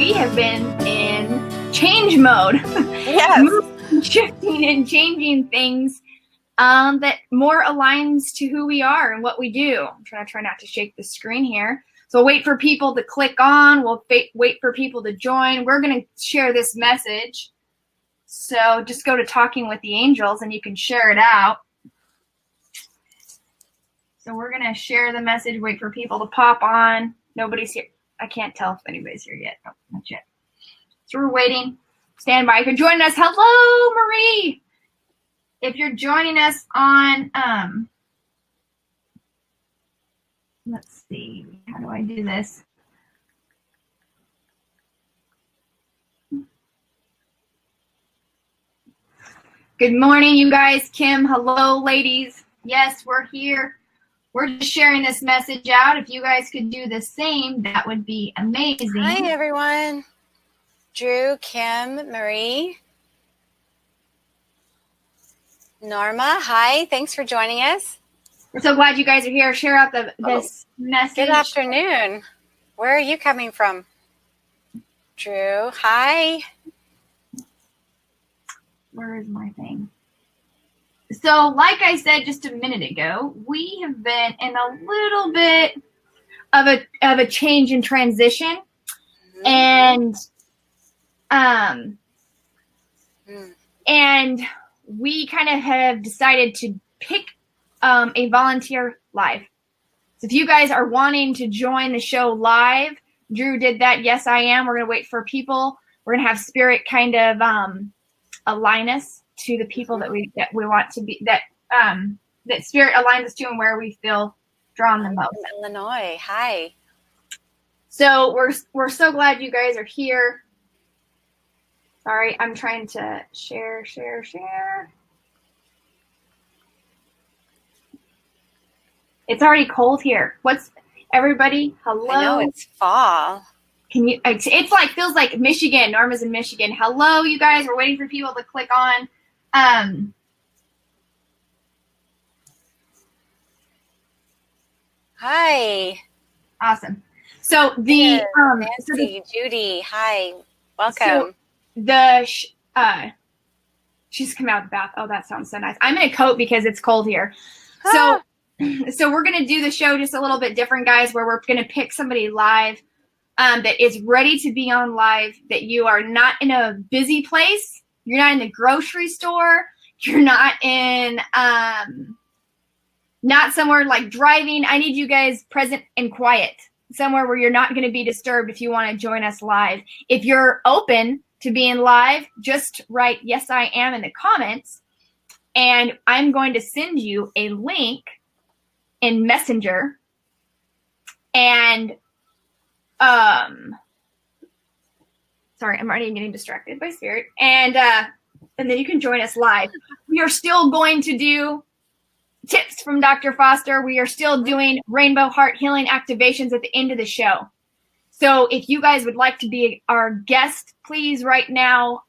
we have been in change mode. Yes. Shifting and changing things that more aligns to who we are and what we do. I'm trying to try not to shake the screen here. So we'll wait for people to click on. We'll wait for people to join. We're going to share this message. So just go to Talking with the Angels and you can share it out. So we're going to share the message, wait for people to pop on. Nobody's here. I can't tell if anybody's here yet. No, not yet. So we're waiting. Stand by. If you're joining us, hello, Marie. If you're joining us on, let's see, how do I do this? Good morning, you guys. Kim, hello, ladies. Yes, we're here. We're just sharing this message out. If you guys could do the same, that would be amazing. Hi, everyone. Drew, Kim, Marie, Norma. Hi, thanks for joining us. We're so glad you guys are here. Share out this message. Good afternoon. Where are you coming from? Drew, hi. Where is my thing? So, like I said just a minute ago, we have been in a little bit of a change and transition, and we kind of have decided to pick a volunteer live. So, if you guys are wanting to join the show live, Drew did that. Yes, I am. We're gonna wait for people. We're gonna have Spirit kind of align us to the people that we want to be, that Spirit aligns us to and where we feel drawn the most. Illinois, hi. So we're so glad you guys are here. Sorry, I'm trying to share. It's already cold here. Everybody? Hello. I know it's fall. Can you? It's like feels like Michigan. Norma's in Michigan. Hello, you guys. We're waiting for people to click on. Hi. Awesome. So the Nancy, Judy, hi. Welcome. So she's coming out of the bath. Oh, that sounds so nice. I'm in a coat because it's cold here. So we're gonna do the show just a little bit different, guys, where we're gonna pick somebody live that is ready to be on live, that you are not in a busy place. You're not in the grocery store. You're not in, not somewhere like driving. I need you guys present and quiet, somewhere where you're not going to be disturbed if you want to join us live. If you're open to being live, just write, yes, I am in the comments. And I'm going to send you a link in Messenger. And, sorry, I'm already getting distracted by Spirit. And then you can join us live. We are still going to do tips from Dr. Foster. We are still doing rainbow heart healing activations at the end of the show. So if you guys would like to be our guest, please right now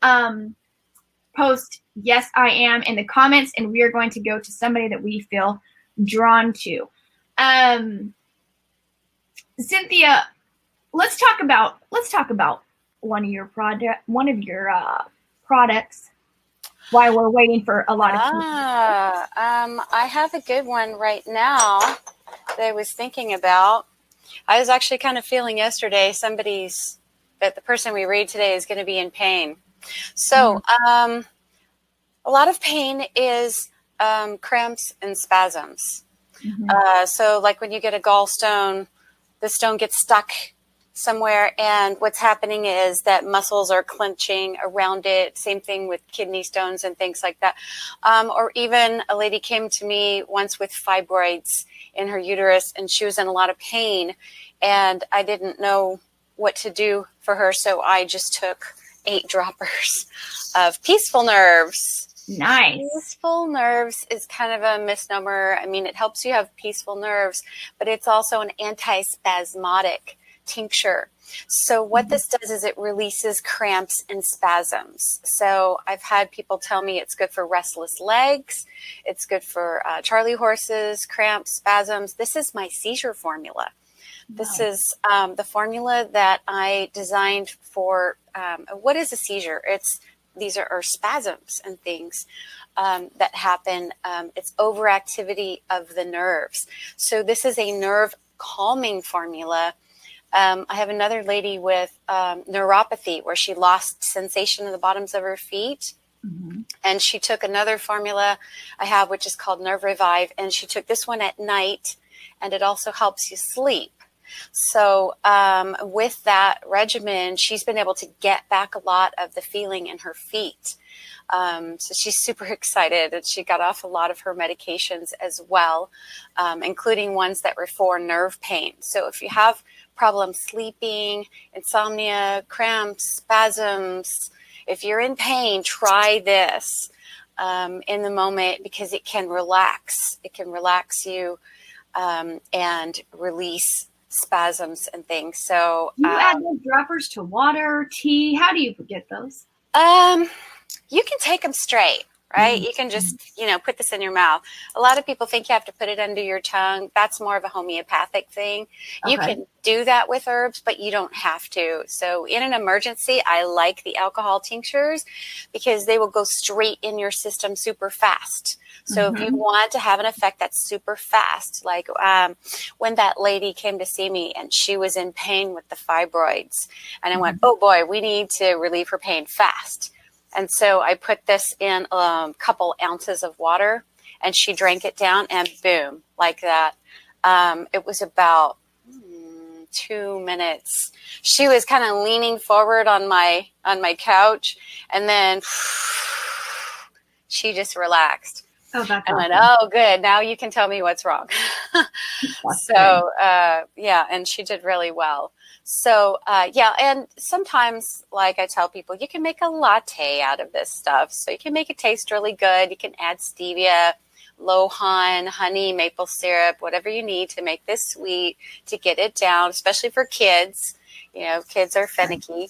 post yes, I am in the comments, and we are going to go to somebody that we feel drawn to. Cynthia, let's talk about one of your products while we're waiting for a lot of people. I have a good one right now that I was thinking about. I was actually kind of feeling yesterday that the person we read today is going to be in pain. So a lot of pain is cramps and spasms. So like when you get a gallstone, the stone gets stuck somewhere, and what's happening is that muscles are clenching around it. Same thing with kidney stones and things like that. Or even a lady came to me once with fibroids in her uterus, and she was in a lot of pain, and I didn't know what to do for her, so I just took 8 droppers of peaceful nerves. Nice. Peaceful nerves is kind of a misnomer. I mean, it helps you have peaceful nerves, but it's also an antispasmodic tincture. So what this does is it releases cramps and spasms. So I've had people tell me it's good for restless legs. It's good for Charlie horses, cramps, spasms. This is my seizure formula. This is the formula that I designed for what is a seizure? These are spasms and things that happen. It's overactivity of the nerves. So this is a nerve calming formula. I have another lady with neuropathy where she lost sensation in the bottoms of her feet. Mm-hmm. And she took another formula I have, which is called Nerve Revive. And she took this one at night, and it also helps you sleep. So with that regimen, she's been able to get back a lot of the feeling in her feet. So she's super excited, and she got off a lot of her medications as well, including ones that were for nerve pain. So if you have problems sleeping, insomnia, cramps, spasms, if you're in pain, try this in the moment, because it can relax. It can relax you and release spasms and things. So do you add those droppers to water, tea? How do you get those? You can take them straight, right? Mm-hmm. You can just, put this in your mouth. A lot of people think you have to put it under your tongue. That's more of a homeopathic thing. Okay. You can do that with herbs, but you don't have to. So in an emergency, I like the alcohol tinctures because they will go straight in your system super fast. So mm-hmm. if you want to have an effect that's super fast, like when that lady came to see me and she was in pain with the fibroids, and I went, oh boy, we need to relieve her pain fast. And so I put this in a couple ounces of water, and she drank it down, and boom, like that. It was about 2 minutes. She was kind of leaning forward on my couch, and then she just relaxed. Oh, that's I went, oh, good. Now you can tell me what's wrong. So, and she did really well. So, and sometimes, like I tell people, you can make a latte out of this stuff. So you can make it taste really good. You can add stevia, lohan, honey, maple syrup, whatever you need to make this sweet, to get it down, especially for kids. Kids are finicky.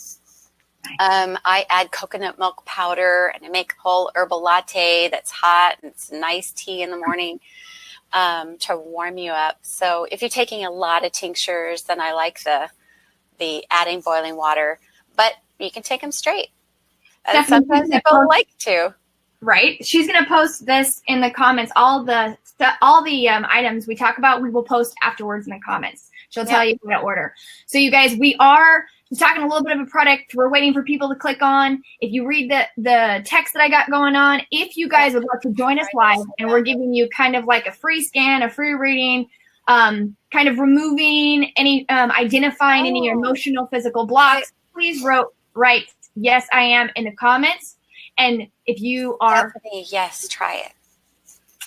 I add coconut milk powder, and I make a whole herbal latte that's hot, and it's nice tea in the morning to warm you up. So if you're taking a lot of tinctures, then I like the adding boiling water, but you can take them straight. Sometimes people like to. Right. She's going to post this in the comments. All the items we talk about, we will post afterwards in the comments. She'll tell you what to order. So you guys, we are talking a little bit of a product we're waiting for people to click on. If you read the text that I got going on, if you guys would like to join us live, and we're giving you kind of like a free scan, a free reading, kind of removing any, identifying any emotional, physical blocks, please write yes, I am in the comments. And if you are, yes, try it.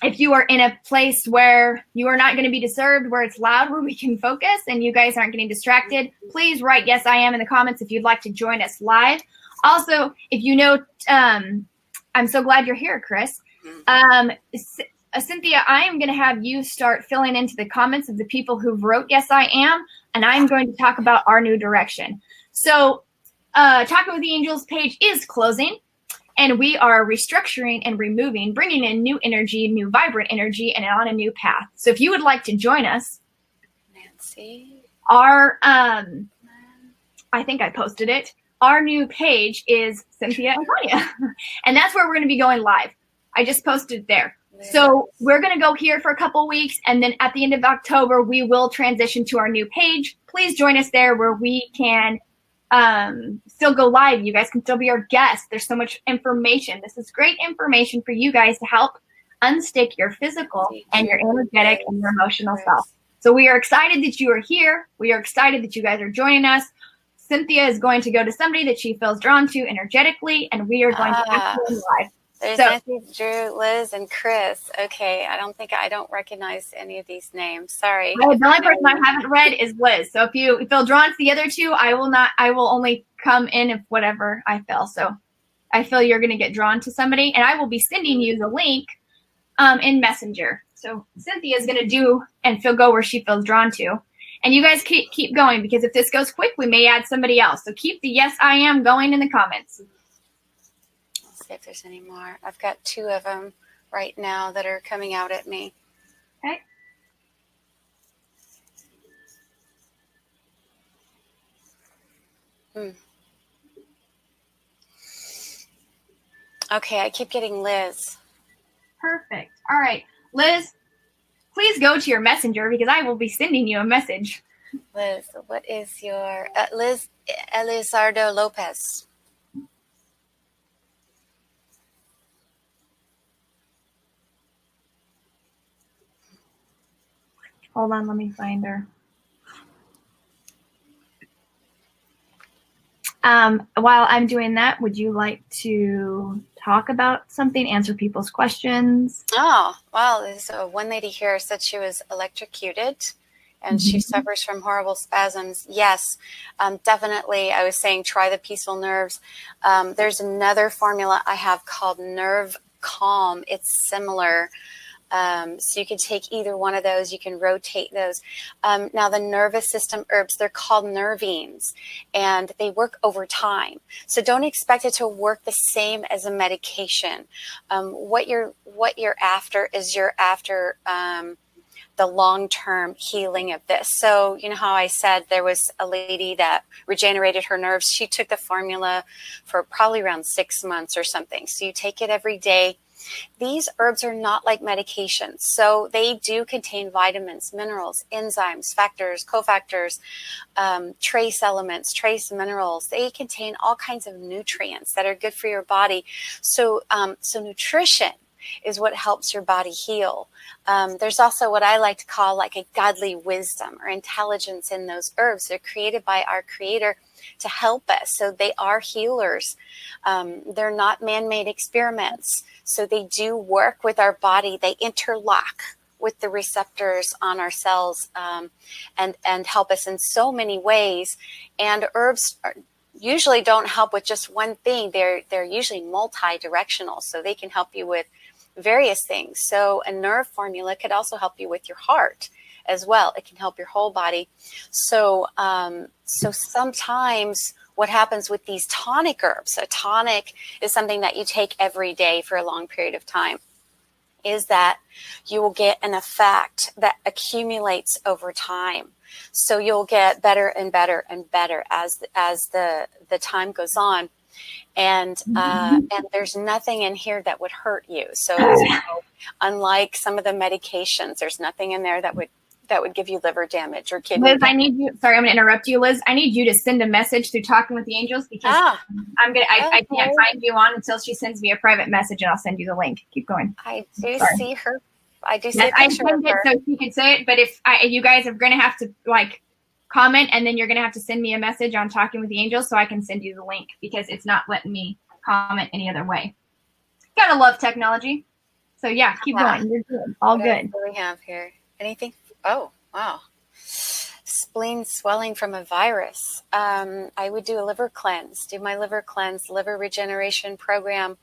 If you are in a place where you are not going to be disturbed, where it's loud, where we can focus and you guys aren't getting distracted, please write yes, I am in the comments if you'd like to join us live. Also, if I'm so glad you're here, Chris. Cynthia, I am going to have you start filling into the comments of the people who wrote yes, I am, and I'm going to talk about our new direction. So Talking with the Angels page is closing. And we are restructuring and removing, bringing in new energy, new vibrant energy, and on a new path. So if you would like to join us, Nancy, our, I think I posted it. Our new page is Cynthia and Tawnya. And that's where we're going to be going live. I just posted it there. So we're going to go here for a couple of weeks. And then at the end of October, we will transition to our new page. Please join us there where we can still go live. You guys can still be our guests. There's so much information. This is great information for you guys to help unstick your physical and your energetic and your emotional self. So we are excited that you are here. We are excited that you guys are joining us. Cynthia is going to go to somebody that she feels drawn to energetically, and we are going to act live. There's Nancy, Drew, Liz, and Chris. Okay, I don't recognize any of these names. Sorry. The only person I haven't read is Liz. So if you feel drawn to the other two, I will only come in if whatever I feel. So I feel you're going to get drawn to somebody, and I will be sending you the link in Messenger. So Cynthia is going to do, and she'll go where she feels drawn to. And you guys keep going, because if this goes quick, we may add somebody else. So keep the yes, I am going in the comments. See if there's any more. I've got 2 of them right now that are coming out at me. Okay. Mm. Okay, I keep getting Liz. Perfect. All right, Liz, please go to your messenger because I will be sending you a message. Liz, what is your Liz Elizardo Lopez? Hold on, let me find her. While I'm doing that, would you like to talk about something, answer people's questions? Oh, well, there's one lady here said she was electrocuted and she suffers from horrible spasms. Yes, definitely. I was saying try the peaceful nerves. There's another formula I have called Nerve Calm. It's similar. So you can take either one of those. You can rotate those. Now, the nervous system herbs, they're called nervines, and they work over time. So don't expect it to work the same as a medication. What you're after is you're after the long-term healing of this. So you know how I said there was a lady that regenerated her nerves. She took the formula for probably around 6 months or something. So you take it every day. These herbs are not like medications. So they do contain vitamins, minerals, enzymes, factors, cofactors, trace elements, trace minerals. They contain all kinds of nutrients that are good for your body. So nutrition is what helps your body heal. There's also what I like to call like a godly wisdom or intelligence in those herbs. They're created by our Creator to help us. So they are healers. They're not man-made experiments. So they do work with our body. They interlock with the receptors on our cells and help us in so many ways. And herbs usually don't help with just one thing. They're usually multi-directional. So they can help you with various things. So a nerve formula could also help you with your heart as well. It can help your whole body. So sometimes what happens with these tonic herbs, a tonic is something that you take every day for a long period of time, is that you will get an effect that accumulates over time. So you'll get better and better and better as the time goes on. And there's nothing in here that would hurt you. So unlike some of the medications, there's nothing in there that would give you liver damage or kidney Liz, damage. I need you. Sorry, I'm going to interrupt you, Liz. I need you to send a message through Talking with the Angels because I can't find you on until she sends me a private message, and I'll send you the link. Keep going. I do see her. I do see yes, a picture I send of her. it so she can say it. But if you guys are going to have to like comment, and then you're going to have to send me a message on Talking with the Angels so I can send you the link because it's not letting me comment any other way. Gotta love technology. So yeah, keep going. You're good. All good. What do we have here? Anything? Oh, wow. Spleen swelling from a virus. I would do a liver cleanse, do my liver cleanse, liver regeneration program.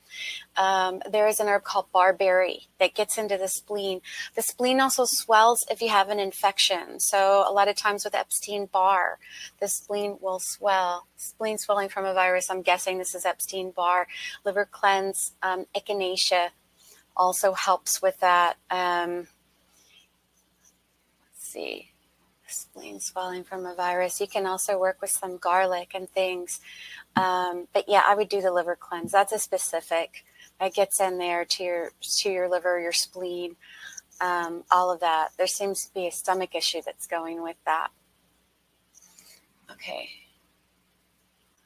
There is an herb called barberry that gets into the spleen. The spleen also swells if you have an infection. So a lot of times with Epstein-Barr, the spleen will swell. Spleen swelling from a virus, I'm guessing this is Epstein-Barr. Liver cleanse, echinacea also helps with that. Let's see. Spleen swelling from a virus. You can also work with some garlic and things. But yeah, I would do the liver cleanse. That's a specific that gets in there to your liver, your spleen, all of that. There seems to be a stomach issue that's going with that. Okay.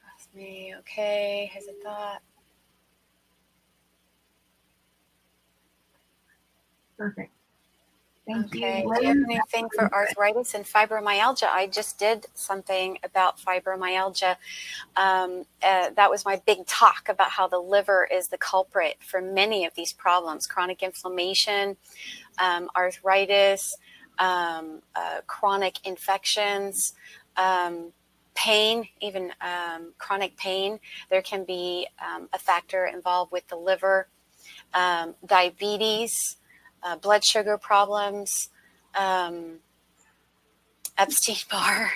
That's me. Okay. Has a thought. Perfect. Thank you. Do you have anything for arthritis and fibromyalgia? I just did something about fibromyalgia. That was my big talk about how the liver is the culprit for many of these problems: chronic inflammation, arthritis, chronic infections, pain, even chronic pain. There can be a factor involved with the liver, diabetes, blood sugar problems, Epstein-Barr.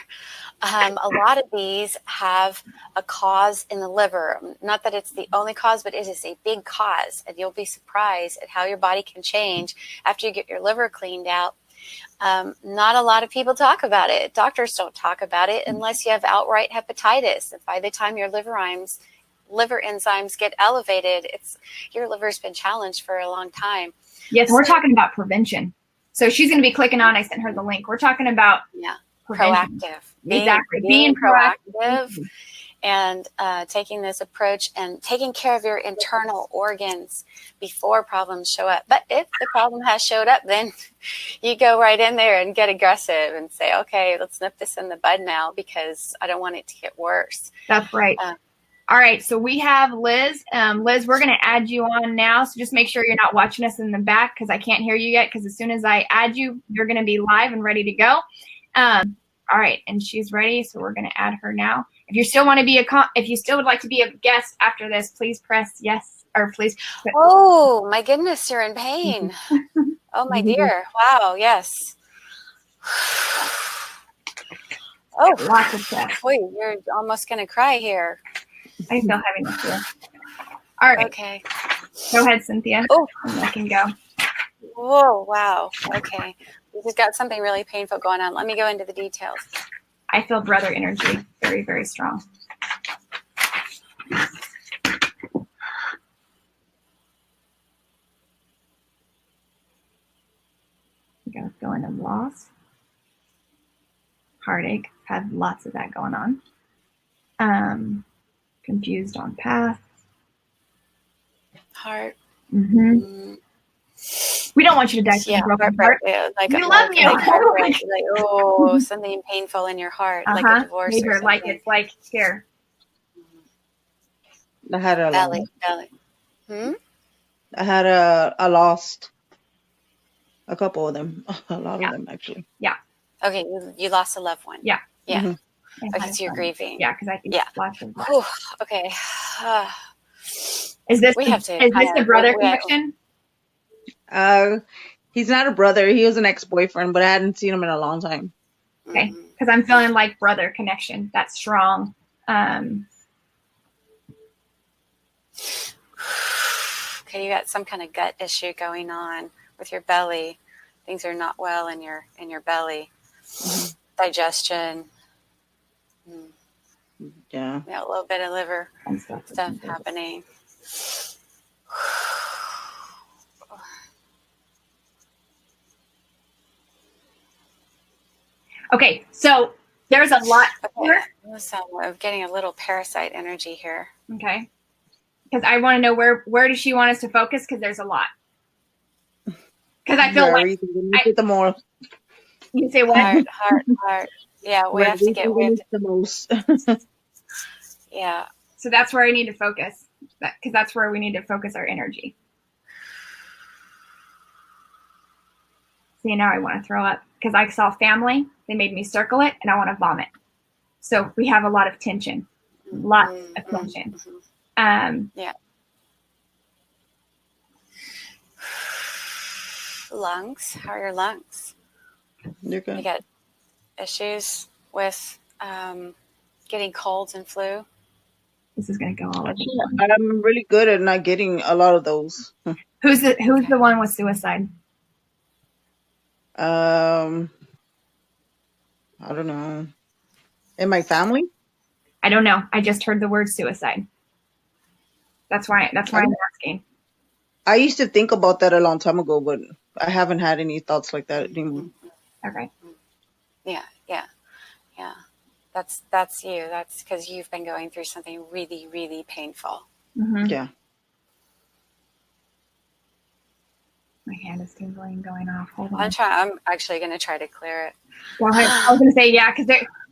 A lot of these have a cause in the liver. Not that it's the only cause, but it is a big cause. And you'll be surprised at how your body can change after you get your liver cleaned out. Not a lot of people talk about it. Doctors don't talk about it unless you have outright hepatitis. And by the time your liver enzymes get elevated, your liver's been challenged for a long time. Yes, we're talking about prevention. So she's going to be clicking on. I sent her the link. We're talking about prevention. Proactive. Being proactive. And taking this approach and taking care of your internal organs before problems show up. But if the problem has showed up, then you go right in there and get aggressive and say, okay, let's nip this in the bud now because I don't want it to get worse. That's right. All right. So we have Liz. Liz, we're going to add you on now. So just make sure you're not watching us in the back because I can't hear you yet. Because as soon as I add you, you're going to be live and ready to go. All right, and she's ready, so we're going to add her now. If you still want to be if you still would like to be a guest after this, please press yes, or please. Oh my goodness, you're in pain. Oh my dear, wow, yes. Oh, lots of stress. Wait, you're almost going to cry here. I feel heaviness here. All right. Okay. Go ahead, Cynthia. Oh, I can go. Whoa, wow. Okay. We've got something really painful going on. Let me go into the details. I feel brother energy very, very strong. We got a feeling of loss, heartache. Had lots of that going on. Confused on path. Heart. Mm-hmm. We don't want you to die from a broken heart. We love you. Something painful in your heart, like a divorce or something. Like it's like here. I had a belly. I lost a couple of them. A lot of them, actually. Yeah. Okay, you lost a loved one. Yeah. Yeah. Mm-hmm. Because you're grieving. Yeah, because I think lots of that. Okay. Is this the brother connection? He's not a brother. He was an ex-boyfriend, but I hadn't seen him in a long time. Okay, because I'm feeling like brother connection. That's strong. Okay, you got some kind of gut issue going on with your belly. Things are not well in your belly. Digestion. Yeah, a little bit of liver stuff happening. Okay, so there's a lot here. So I'm getting a little parasite energy here. Okay, because I want to know where does she want us to focus? Because there's a lot. Because I feel like the more. You say what? Heart. Yeah, we have to get the most. Yeah. So that's where I need to focus, because that's where we need to focus our energy. See, now I want to throw up because I saw family. They made me circle it, and I want to vomit. So we have a lot of tension, lots of tension. Yeah. Lungs. How are your lungs? You're good. You got issues with getting colds and flu? This is going to go all over. I'm really good at not getting a lot of those. Who's the one with suicide? I don't know. In my family? I don't know. I just heard the word suicide. That's why I'm asking. I used to think about that a long time ago, but I haven't had any thoughts like that anymore. Okay. Yeah. That's you. That's because you've been going through something really, really painful. Mm-hmm. Yeah. My hand is tingling, going off. Hold on. I'm actually going to try to clear it. Go ahead. I was going to say, yeah, because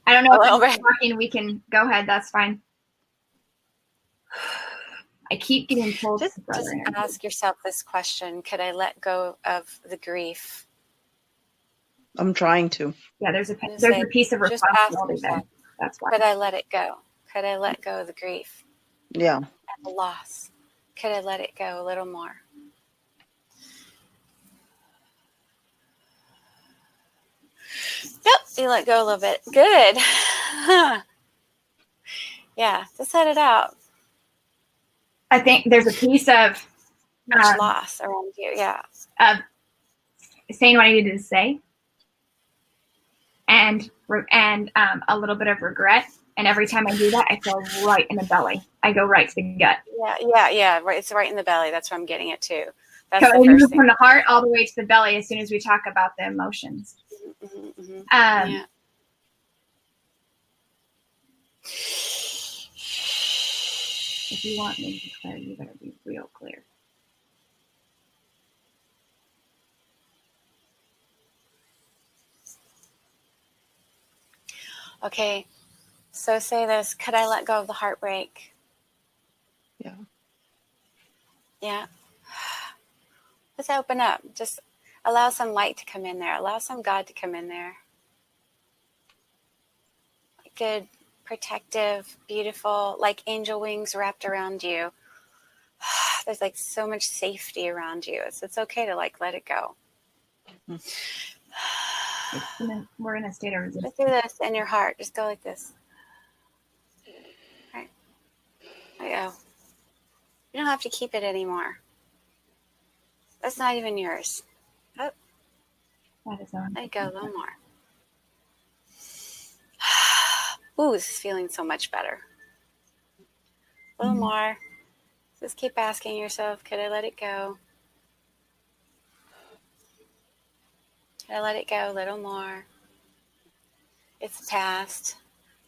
I don't know if I'm talking. We can go ahead. That's fine. I keep getting told. Just ask yourself this question: could I let go of the grief? I'm trying to. Yeah, there's a piece of responsibility there. That's why. Could I let it go? Could I let go of the grief? Yeah. And the loss. Could I let it go a little more? Yep, you let go a little bit. Good. Yeah, just let it out. I think there's a piece of much loss around you. Yeah. Saying what I needed to say. and a little bit of regret. And every time I do that, I feel right in the belly. I go right to the gut. Yeah. Right. It's right in the belly. That's where I'm getting it too. That's So the we first move thing. from the heart all the way to the belly as soon as we talk about the emotions. Yeah. If you want me to be clear, you better be real clear. Okay. So say this, could I let go of the heartbreak? Yeah. Yeah. Let's open up. Just allow some light to come in there. Allow some God to come in there. Good, protective, beautiful, like angel wings wrapped around you. There's like so much safety around you. It's okay to like let it go. We're in a state of resistance. Just do this in your heart. Just go like this. All right. There you go. You don't have to keep it anymore. That's not even yours. Oh. That is on. There you go. A little more. Ooh, this is feeling so much better. A little more. Just keep asking yourself, could I let it go? Could I let it go a little more? It's past.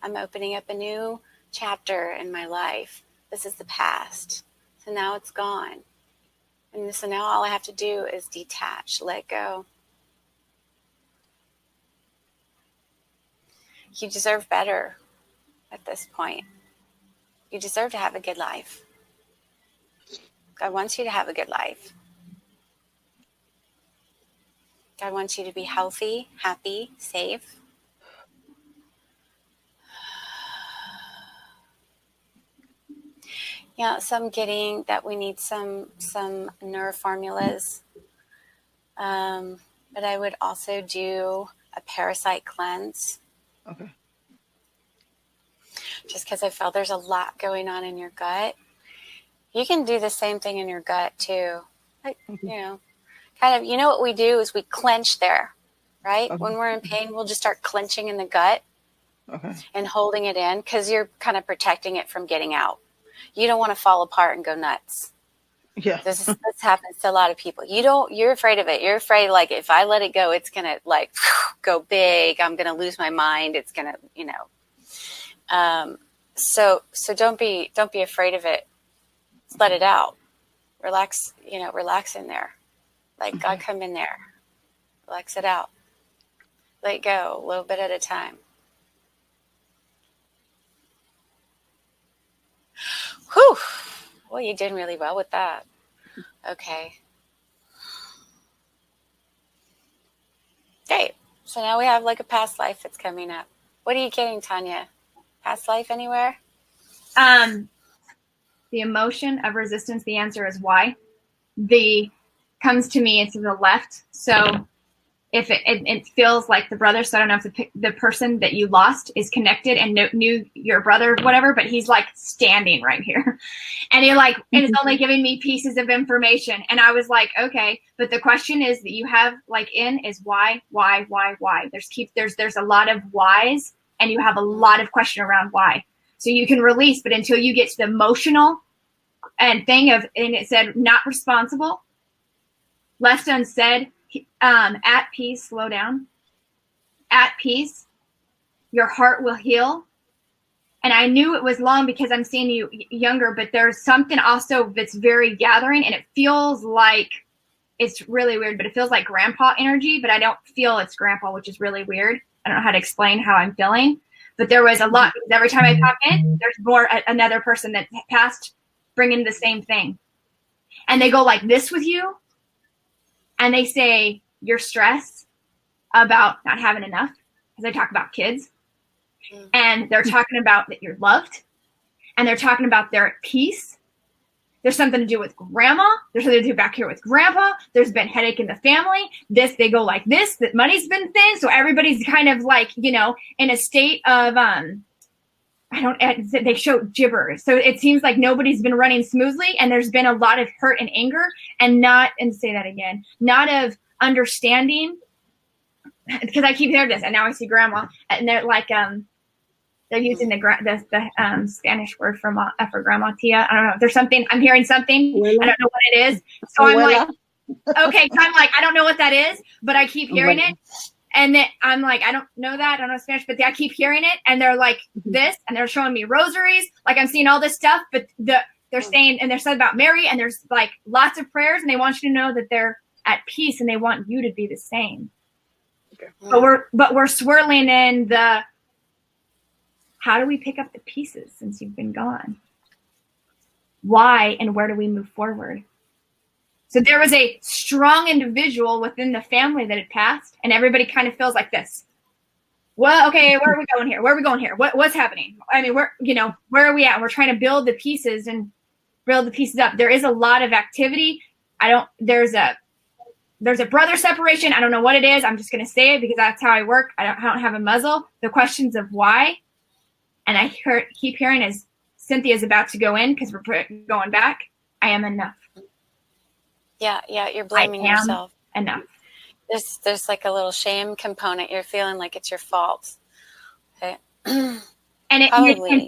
I'm opening up a new chapter in my life. This is the past. So now it's gone. And so now all I have to do is detach, let go. You deserve better at this point. You deserve to have a good life. God wants you to have a good life. God wants you to be healthy, happy, safe. Yeah, so I'm getting that we need some nerve formulas. But I would also do a parasite cleanse. Okay. Just because I felt there's a lot going on in your gut. You can do the same thing in your gut too. Like, kind of, what we do is we clench there, right? Okay. When we're in pain, we'll just start clenching in the gut and holding it in because you're kind of protecting it from getting out. You don't want to fall apart and go nuts. Yeah. This happens to a lot of people. You're afraid of it. You're afraid, like, if I let it go, it's going to like go big. I'm going to lose my mind. It's going to, so don't be afraid of it. Just let it out. Relax in there. Like God, come in there. Relax it out. Let it go a little bit at a time. Whew. Well, you did really well with that. Okay. Great. So now we have like a past life that's coming up. What are you getting, Tawnya? Past life anywhere? The emotion of resistance, the answer is why. The comes to me, it's to the left. So if it feels like the brother, so I don't know if the person that you lost is connected and knew your brother, whatever, but he's like standing right here. And you're like, and it's only giving me pieces of information. And I was like, okay, but the question is that you have like is why? There's a lot of whys and you have a lot of question around why. So you can release, but until you get to the emotional and it said not responsible, left unsaid, at peace, slow down, at peace, your heart will heal. And I knew it was long because I'm seeing you younger, but there's something also that's very gathering and it feels like, it's really weird, but it feels like grandpa energy, but I don't feel it's grandpa, which is really weird. I don't know how to explain how I'm feeling, but there was a lot. Every time I pop in, there's more another person that passed bringing the same thing. And they go like this with you. And they say, you're stressed about not having enough, because they talk about kids. And they're talking about that you're loved. And they're talking about they're at peace. There's something to do with grandma. There's something to do back here with grandpa. There's been headache in the family. They go like this, that money's been thin. So everybody's kind of like, in a state of, they show gibberish. So it seems like nobody's been running smoothly and there's been a lot of hurt and anger and not of understanding because I keep hearing this, and now I see grandma, and they're like, they're using the Spanish word for grandma, tia. I don't know. There's something, I'm hearing something. I don't know what it is. So I'm like, okay. So I'm like, I don't know what that is, but I keep hearing it. And then I'm like, I don't know that. I don't know Spanish, but I keep hearing it. And they're like this, and they're showing me rosaries. Like I'm seeing all this stuff, but they're saying, and they're said about Mary, and there's like lots of prayers, and they want you to know that they're at peace, and they want you to be the same. Okay. But we're swirling in the, how do we pick up the pieces since you've been gone? Why and where do we move forward? So there was a strong individual within the family that had passed, and everybody kind of feels like this. Well, okay, where are we going here? Where are we going here? What's happening? I mean, where are we at? We're trying to build the pieces up. There is a lot of activity. There's a brother separation. I don't know what it is. I'm just going to say it because that's how I work. I don't have a muzzle. The questions of why, and I keep hearing as Cynthia's about to go in because we're going back. I am enough. Yeah, you're blaming yourself. Enough. There's like a little shame component. You're feeling like it's your fault. Okay. And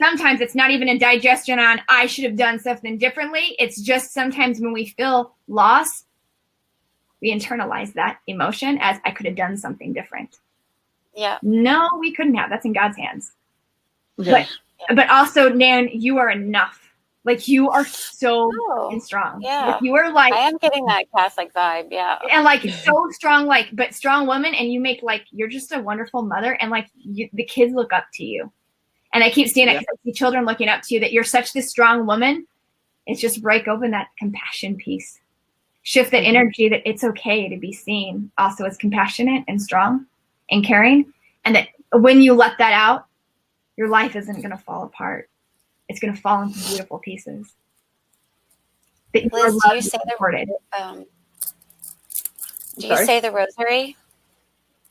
sometimes it's not even a digestion on I should have done something differently. It's just sometimes when we feel loss, we internalize that emotion as I could have done something different. Yeah. No, we couldn't have. That's in God's hands. Yeah. But also, Nan, you are enough. Like you are so strong. Yeah. Like, you are like, I am getting that Catholic vibe. Yeah. And like so strong, but strong woman. And you make you're just a wonderful mother. And the kids look up to you. And I keep seeing it because I see children looking up to you, that you're such this strong woman. It's just break open that compassion piece. Shift that energy that it's okay to be seen also as compassionate and strong and caring. And that when you let that out, your life isn't going to fall apart. It's going to fall into beautiful pieces. Liz, do you say say the rosary?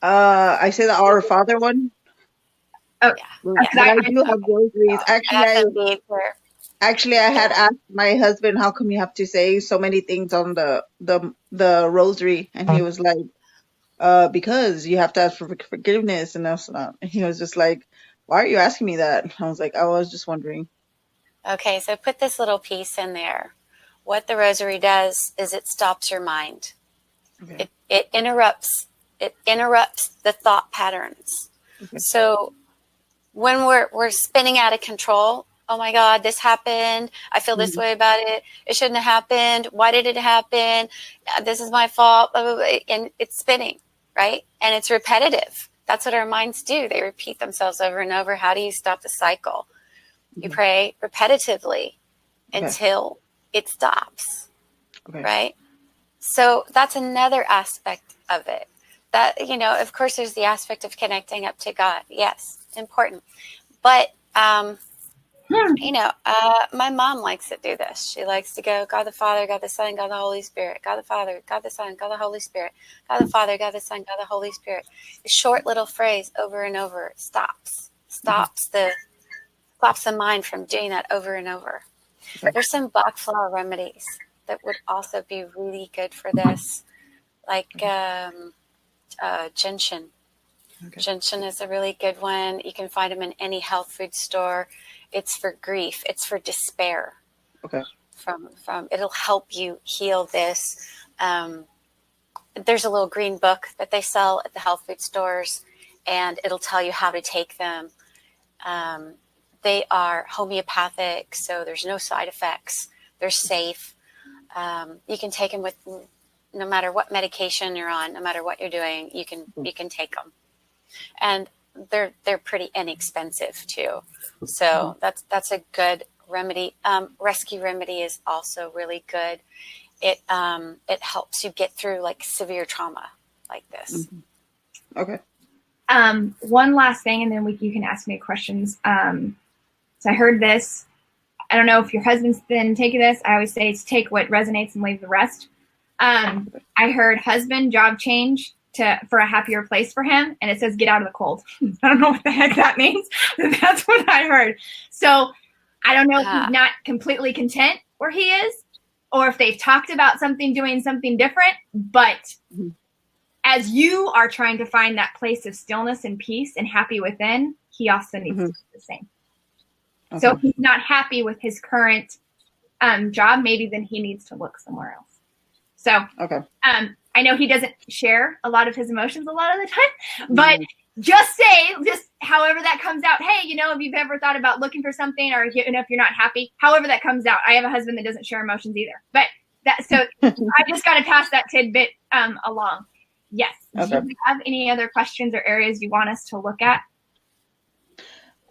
I say the Our Father one. Oh, yeah. I do have rosaries. Actually, I had asked my husband, how come you have to say so many things on the rosary? And he was like, because you have to ask for forgiveness. And he was just like, why are you asking me that? I was like, I was just wondering. Okay, so put this little piece in there. What the rosary does is it stops your mind. Okay. It interrupts the thought patterns. Okay. So when we're spinning out of control, oh my God, this happened. I feel this way about it. It shouldn't have happened. Why did it happen? This is my fault. Blah, blah, blah. And it's spinning, right? And it's repetitive. That's what our minds do. They repeat themselves over and over. How do you stop the cycle? You pray repetitively until it stops, right? So that's another aspect of it. That, of course, there's the aspect of connecting up to God. Yes, important. But, my mom likes to do this. She likes to go, God the Father, God the Son, God the Holy Spirit, God the Father, God the Son, God the Holy Spirit, God the Father, God the Son, God the Holy Spirit. A short little phrase over and over stops the mind from doing that over and over. There's some Bach flower remedies that would also be really good for this, like gentian. Okay. Gentian is a really good one. You can find them in any health food store. It's for grief. It's for despair. Okay. From it'll help you heal this. There's a little green book that they sell at the health food stores, and it'll tell you how to take them. They are homeopathic, so there's no side effects. They're safe. You can take them with no matter what medication you're on, no matter what you're doing. You can take them, and they're pretty inexpensive too. So that's a good remedy. Rescue remedy is also really good. It helps you get through like severe trauma like this. Okay. One last thing, and then you can ask me questions. So I heard this. I don't know if your husband's been taking this. I always say it's take what resonates and leave the rest. I heard husband job change for a happier place for him, and it says get out of the cold. I don't know what the heck that means. That's what I heard. So I don't know if he's not completely content where he is, or if they've talked about doing something different. But as you are trying to find that place of stillness and peace and happy within, he also needs to do the same. Okay. So if he's not happy with his current job, maybe then he needs to look somewhere else. So Okay. I know he doesn't share a lot of his emotions a lot of the time, but just however that comes out, hey, you know, if you've ever thought about looking for something, or you know, if you're not happy, however that comes out. I have a husband that doesn't share emotions either, but so I just got to pass that tidbit along. Yes. Okay. Do you have any other questions or areas you want us to look at?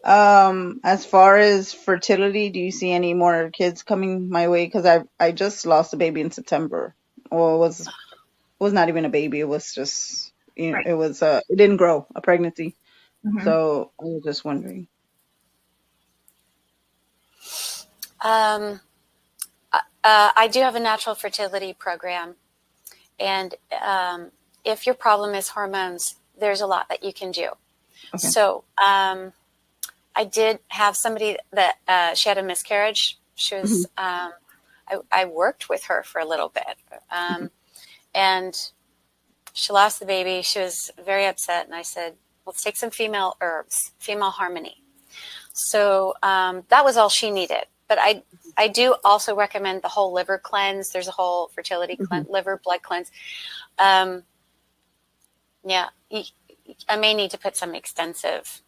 As far as fertility, do you see any more kids coming my way? Because I just lost a baby in September. Well, it was not even a baby. It was just, you know, Right. it didn't grow, a pregnancy. Mm-hmm. So I was just wondering. I do have a natural fertility program, and if your problem is hormones, there's a lot that you can do. Okay. So I did have somebody that she had a miscarriage. She was I worked with her for a little bit, and she lost the baby. She was very upset, and I said, let's take some female herbs, female harmony. So that was all she needed. But I do also recommend the whole liver cleanse. There's a whole fertility cleanse, liver blood cleanse. Yeah, I may need to put some extensive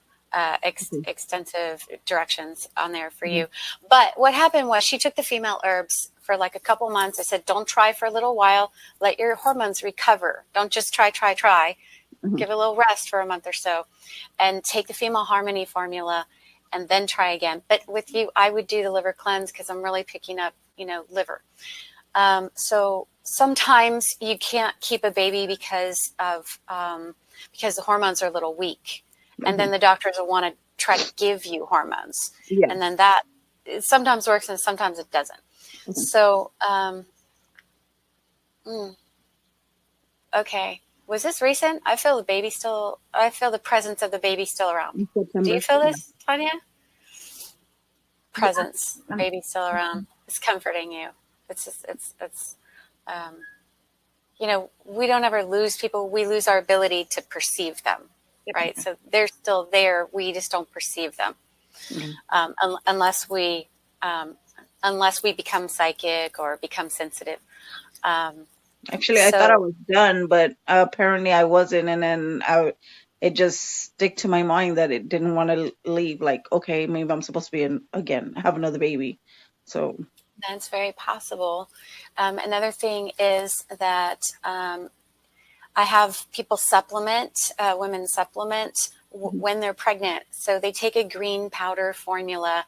directions on there for you. But what happened was she took the female herbs for like a couple months. I said, don't try for a little while. Let your hormones recover. Don't just try. Give it a little rest for a month or so, and take the female harmony formula, and then try again. But with you, I would do the liver cleanse because I'm really picking up, you know, liver. So sometimes you can't keep a baby because the hormones are a little weak. And then the doctors will want to try to give you hormones. Yeah. And then that it sometimes works and sometimes it doesn't. So, okay. Was this recent? I feel the presence of the baby still around. Do you feel this, Tawnya? Presence, baby still around. It's comforting you. It's you know, we don't ever lose people. We lose our ability to perceive them, right? So they're still there. We just don't perceive them unless we become psychic or become sensitive. Actually, I thought I was done, but apparently I wasn't. And then it just stick to my mind that it didn't want to leave. Like, okay, maybe I'm supposed to be have another baby. So that's very possible. Another thing is that I have people supplement, women supplement when they're pregnant. So they take a green powder formula,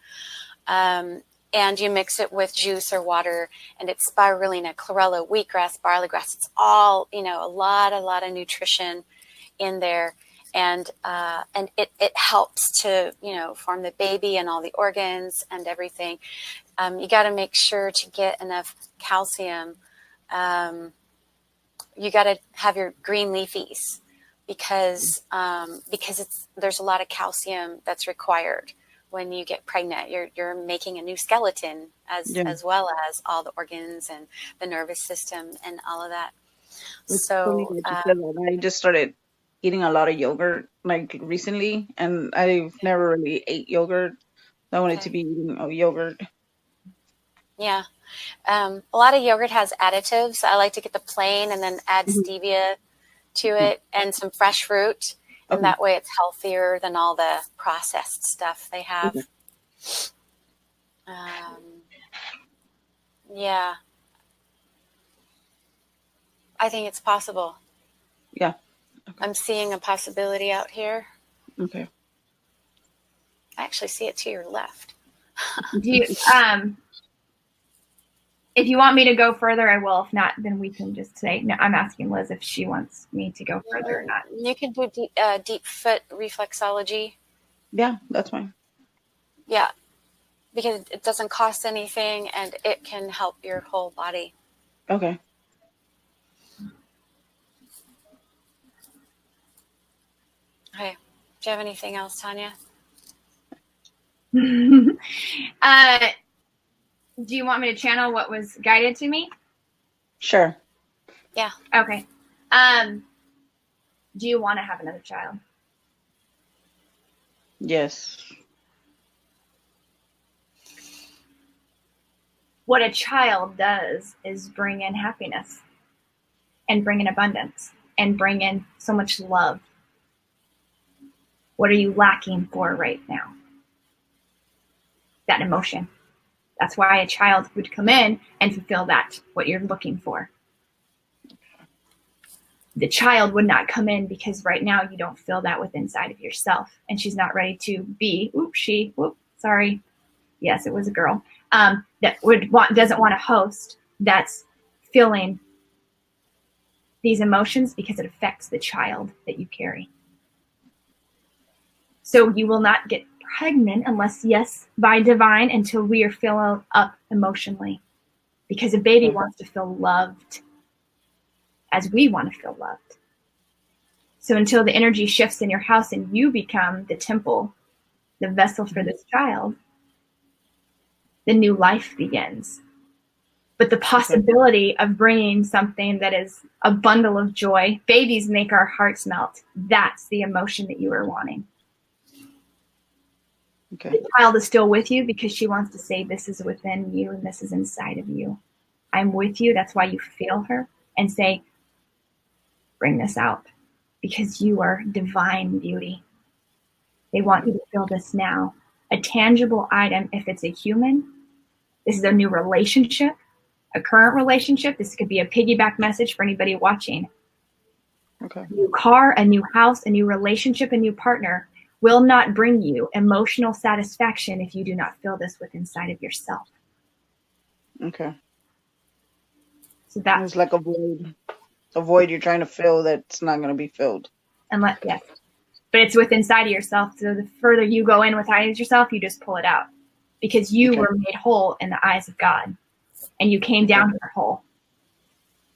and you mix it with juice or water, and it's spirulina, chlorella, wheatgrass, barley grass. It's all, you know, a lot of nutrition in there. And it helps to, you know, form the baby and all the organs and everything. You got to make sure to get enough calcium. You got to have your green leafies because there's a lot of calcium that's required when you get pregnant. You're making a new skeleton as well as all the organs and the nervous system and all of that. So I just started eating a lot of yogurt like recently, and I've never really ate yogurt. I wanted to be eating yogurt. Yeah. A lot of yogurt has additives. I like to get the plain and then add stevia to it and some fresh fruit. And that way it's healthier than all the processed stuff they have. Yeah. I think it's possible. Yeah. Okay. I'm seeing a possibility out here. Okay. I actually see it to your left. Do you, if you want me to go further, I will. If not, then we can just say, no, I'm asking Liz if she wants me to go further or not. You can do deep foot reflexology. Yeah, that's fine. Yeah, because it doesn't cost anything and it can help your whole body. Okay. Okay. Do you have anything else, Tawnya? Do you want me to channel what was guided to me? Sure. Yeah. Okay. Do you want to have another child? Yes. What a child does is bring in happiness and bring in abundance and bring in so much love. What are you lacking for right now? That emotion. That's why a child would come in and fulfill that, what you're looking for. The child would not come in because right now you don't feel that within inside of yourself, and she's not ready to be, sorry. Yes, it was a girl, that doesn't want to host, that's feeling these emotions because it affects the child that you carry. So you will not get pregnant unless, yes, by divine, until we are filled up emotionally, because a baby wants to feel loved as we want to feel loved. So until the energy shifts in your house and you become the temple, the vessel for this child, the new life begins. But the possibility of bringing something that is a bundle of joy, babies make our hearts melt. That's the emotion that you are wanting. Okay. The child is still with you because she wants to say, this is within you and this is inside of you. I'm with you. That's why you feel her, and say, bring this out, because you are divine beauty. They want you to feel this now. A tangible item, if it's a human, this is a new relationship, a current relationship. This could be a piggyback message for anybody watching. Okay. A new car, a new house, a new relationship, a new partner will not bring you emotional satisfaction if you do not feel this within inside of yourself. Okay. So that's it's like a void you're trying to fill that's not going to be filled. Yes, but it's within inside of yourself. So the further you go in with yourself, you just pull it out, because you were made whole in the eyes of God, and you came down here whole.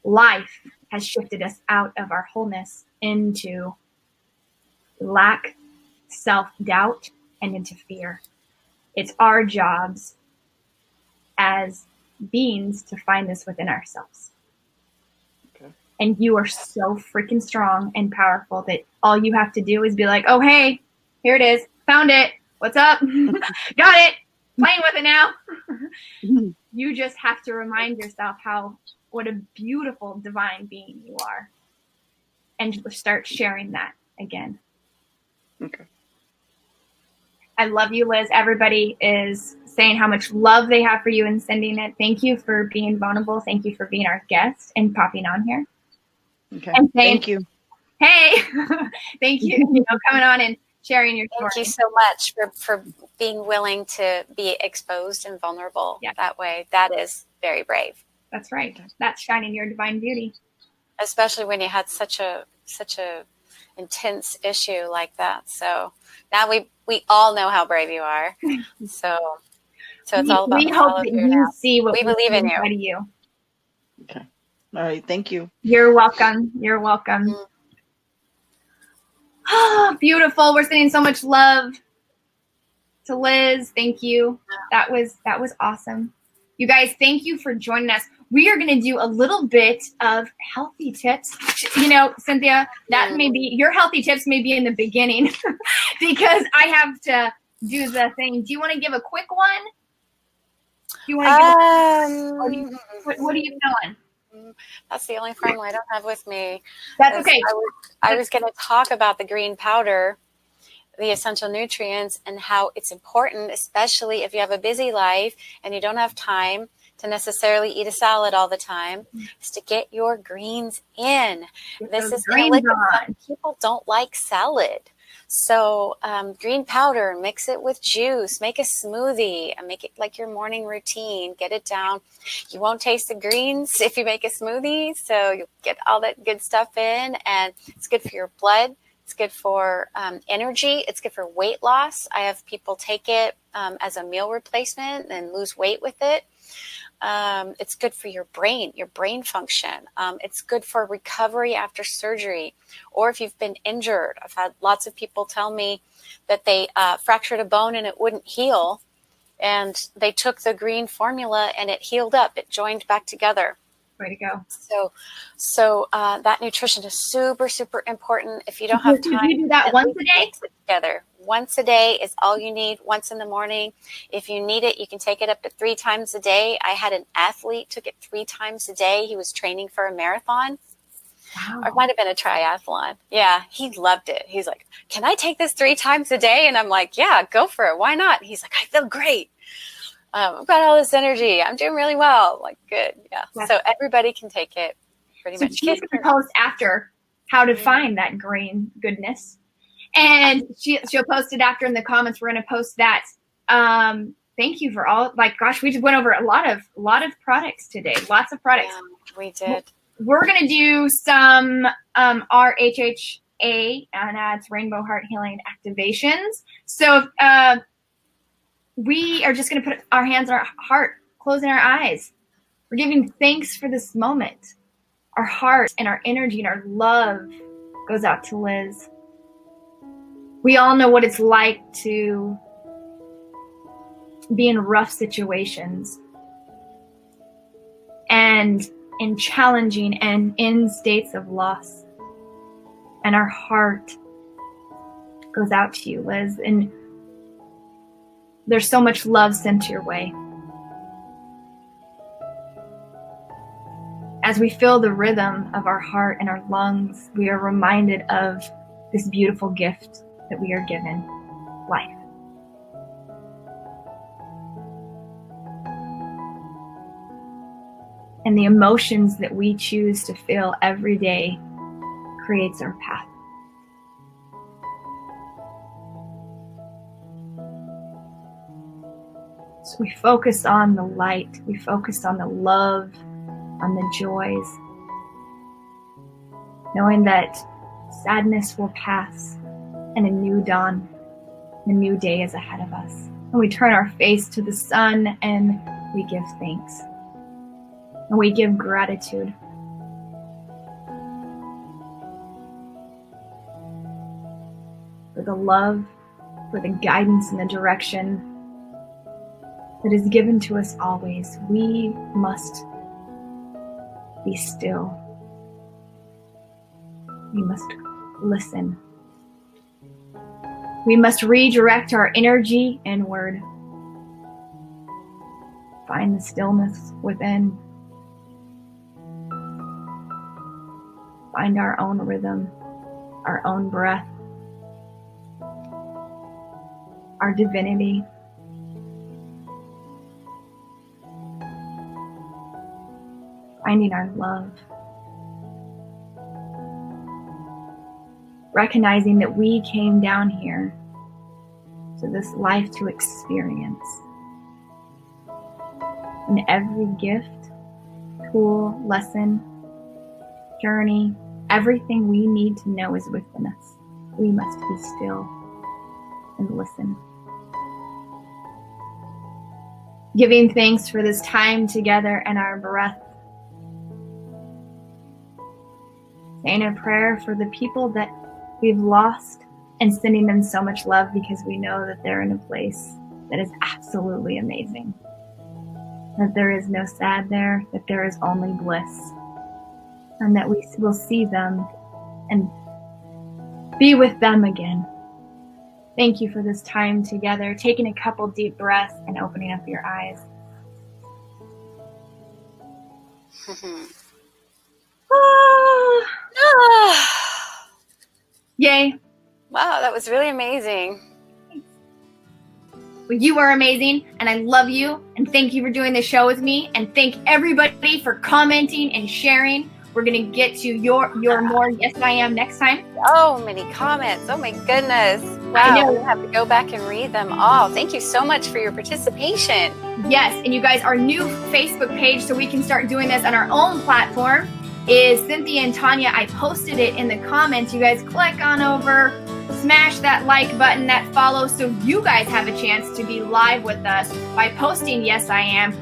Life has shifted us out of our wholeness into lack, self-doubt, and into fear. It's our jobs as beings to find this within ourselves. Okay. And you are so freaking strong and powerful that all you have to do is be like, oh, hey, here it is. Found it. What's up? Got it. Playing with it now. You just have to remind yourself what a beautiful divine being you are, and start sharing that again. Okay. I love you, Liz. Everybody is saying how much love they have for you and sending it. Thank you for being vulnerable. Thank you for being our guest and popping on here. Okay. And saying, thank you. Hey, thank you, coming on and sharing your story. Thank you so much for being willing to be exposed and vulnerable that way. That is very brave. That's right. That's shining your divine beauty. Especially when you had such a intense issue like that. So now we all know how brave you are. So it's all about. We hope that you see what we believe in you. Okay. All right. Thank you. You're welcome. You're welcome. Oh, beautiful. We're sending so much love to Liz. Thank you. That was awesome. You guys, thank you for joining us. We are going to do a little bit of healthy tips. Cynthia, that may be your healthy tips may be in the beginning because I have to do the thing. Do you want to give a quick one? Do you want to give what are you feeling? That's the only formula I don't have with me. That's okay. I was going to talk about the green powder, the essential nutrients, and how it's important, especially if you have a busy life and you don't have time to necessarily eat a salad all the time, is to get your greens in. This is people don't like salad. So green powder, mix it with juice, make a smoothie, and make it like your morning routine. Get it down. You won't taste the greens if you make a smoothie, so you'll get all that good stuff in, and it's good for your blood. It's good for energy. It's good for weight loss. I have people take it as a meal replacement and lose weight with it. It's good for your brain function. It's good for recovery after surgery, or if you've been injured. I've had lots of people tell me that they fractured a bone and it wouldn't heal, and they took the green formula and it healed up. It joined back together. Way to go. So that nutrition is super, super important. If you don't have time, you do that once a day? Mix it together. Once a day is all you need. Once in the morning. If you need it, you can take it up to 3 times a day. I had an athlete took it 3 times a day. He was training for a marathon. Wow. Or it might have been a triathlon. Yeah, he loved it. He's like, can I take this 3 times a day? And I'm like, yeah, go for it. Why not? He's like, I feel great. I've got all this energy. I'm doing really well. Like, good. Yeah. So everybody can take it pretty much. She's going to post after how to find that green goodness. And she'll post it after in the comments. We're going to post that. Thank you for all, like, gosh, we just went over a lot of products today. Lots of products. Yeah, we did. We're going to do some RHHA, and it's Rainbow Heart Healing Activations. So we are just going to put our hands on our heart, closing our eyes. We're giving thanks for this moment. Our heart and our energy and our love goes out to Liz. We all know what it's like to be in rough situations and in challenging and in states of loss. And our heart goes out to you, Liz. And there's so much love sent your way. As we feel the rhythm of our heart and our lungs, we are reminded of this beautiful gift that we are given, life. And the emotions that we choose to feel every day creates our path. So we focus on the light, we focus on the love, on the joys, knowing that sadness will pass and a new dawn, a new day is ahead of us. And we turn our face to the sun and we give thanks. And we give gratitude. For the love, for the guidance and the direction that is given to us always. We must be still. We must listen. We must redirect our energy inward. Find the stillness within. Find our own rhythm, our own breath, our divinity. Finding our love. Recognizing that we came down here to this life to experience. And every gift, tool, lesson, journey, everything we need to know is within us. We must be still and listen. Giving thanks for this time together and our breath. Saying a prayer for the people that we've lost and sending them so much love because we know that they're in a place that is absolutely amazing. That there is no sad there, that there is only bliss. And that we will see them and be with them again. Thank you for this time together, taking a couple deep breaths and opening up your eyes. Yay. Wow, that was really amazing. Well, you are amazing, and I love you, and thank you for doing the show with me, and thank everybody for commenting and sharing. We're going to get to your more Yes I Am next time. Oh, many comments. Oh my goodness. Wow, we'll have to go back and read them all. Thank you so much for your participation. Yes, and you guys, our new Facebook page, so we can start doing this on our own platform, is Cynthia and Tawnya. I posted it in the comments. You guys click on over, smash that like button, that follow, so you guys have a chance to be live with us by posting Yes I Am.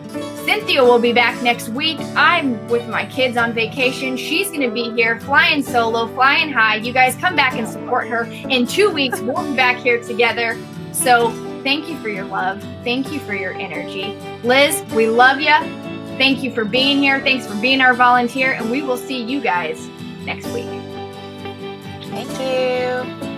Cynthia will be back next week. I'm with my kids on vacation. She's going to be here flying solo, flying high. You guys come back and support her. In 2 weeks, we'll be back here together. So thank you for your love. Thank you for your energy. Liz, we love you. thank you for being here. Thanks for being our volunteer, and we will see you guys next week. Thank you.